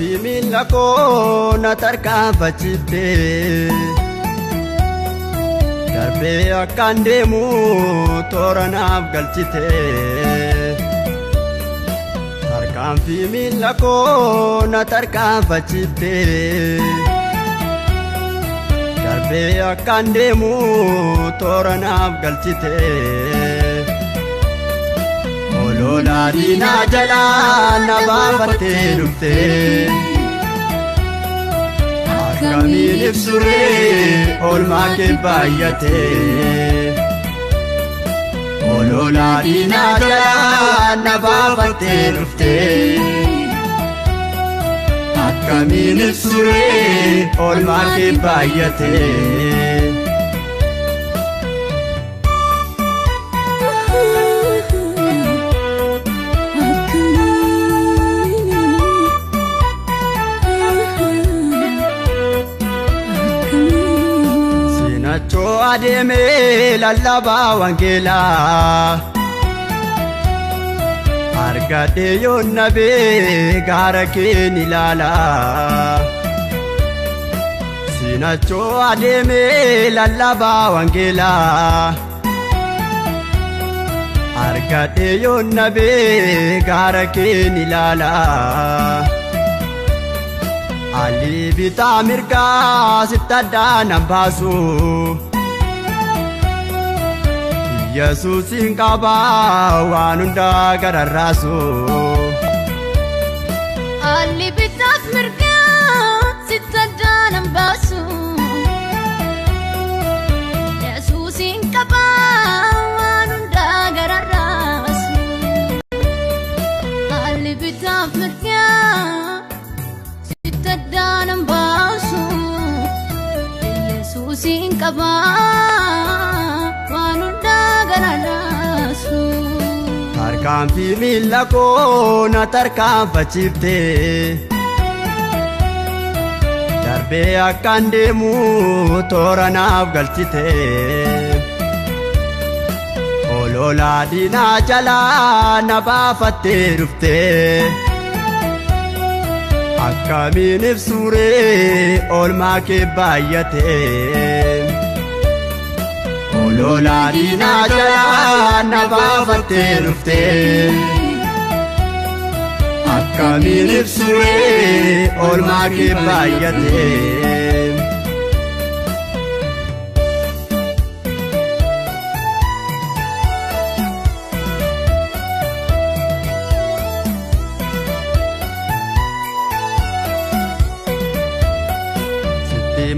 Tarkaanfi miila koo na tarkaanfachiifte darbee akkaan deemu toora naaf galchite. Tarkaanfi miila koo na tarkaanfachiifte darbee akkaan deemu toora naaf galchite. Olola diinaa jalaa na baafattee dhufte akkamiin ibsuree oolmaa kee baay'ate. Olola diinaa jalaa na baafattee dhufte akkamiin ibsuree oolmaa kee baay'ate. Sinachoo adeemee lallabaa wangeelaa argadhee yoon nabee gaara keen ilaalaa. Sinachoo adeemee lallabaa wangeelaa argadhee yoon nabee gaara keen ilaalaa. Alii bitaa mirgaa sitti addaan an baasu Yesuusin qabaa waan hundaa gararraasu. Alii bitaa mirgaa sitti addaan an baasu Yesuusin qabaa waan hundaa gararraasu. Alii bitaa mirgaa Taddanan baasu Yesuusin qabaa waan hundaa gararraasu. Tarkaanfi miila koo na tarkaanfachiifte darbee akkaan deemu toora naaf galchite. Olola diinaa jalaa na baafattee dhufte akkamiin ibsuree oolmaa kee baay'ate. Olola diinaa jalaa na baafattee dhufte akkamiin ibsuree oolmaa kee baay'ate.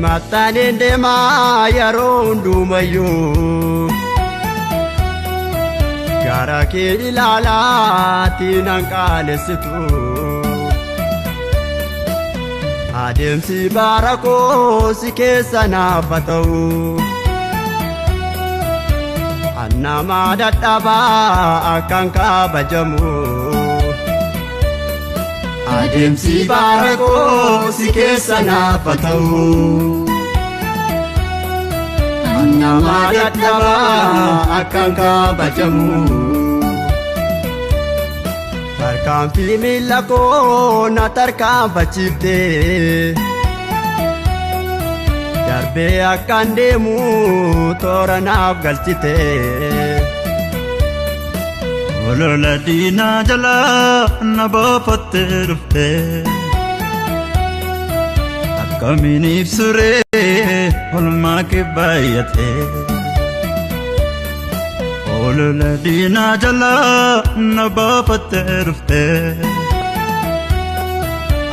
Mataaleen deemaa yeroo hundumayyuu gaara kee ilaalaa tiinaan qaalessitu. Adeemsi bara koo si keessa naaf haa ta'u annamaa dadhabaa akkaan kabajamu. Adeemsi bara koo si keessa naaf haa ta'u annamaa dadhabaa akkaan kabajamu. Tarkaanfi miila koo na tarkaanfachiifte darbee akkaan deemu toora naaf galchite. Olola diinaa jalaa na baafattee dhufte akkamiin ibsuree oolmaa kee baay'ate. Olola diinaa jalaa na baafattee dhufte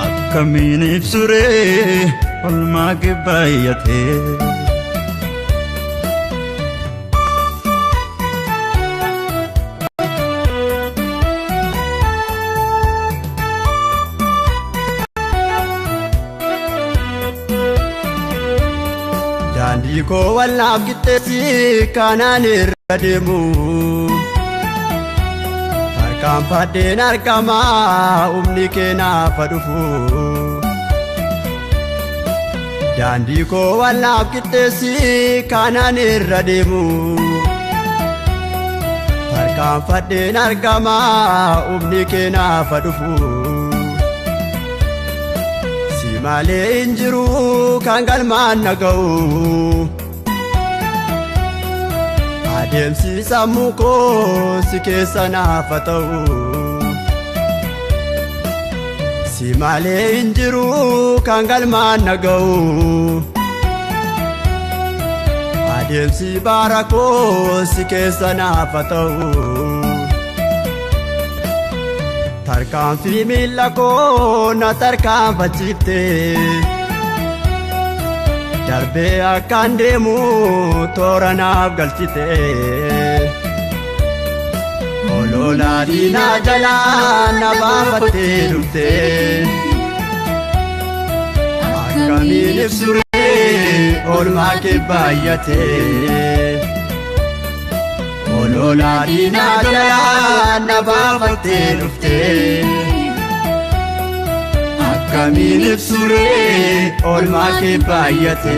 akkamiin ibsuree oolmaa kee baay'ate. Daandii koo walnaaf qixxeessi kanaan irra deemu tarkaanfadheen argamaa humni kee naaf haa dhufu. Daandii koo walnaaf qixxeessi kanaan irra deemu tarkaanfadheen argamaa humni kee naaf haa dhufu. malee hin jiru kan galmaan naga'u adeemsi sammuu koo si keessa naaf haa ta'u si malee hin jiru kan galmaan naga'u adeemsi bara koo si keessa naaf haa ta'u tarkaanfii miila koo na tarkaanfachiifte darbee akkaan deemu toora naaf galchite ololaa diinaa jalaa na baafattee dhufte akkamiin ibsuree oolmaa kee baay'ate ololaa diinaa jalaa na baafattee dhufte akkamiin ibsuree oolmaa kee baay'ate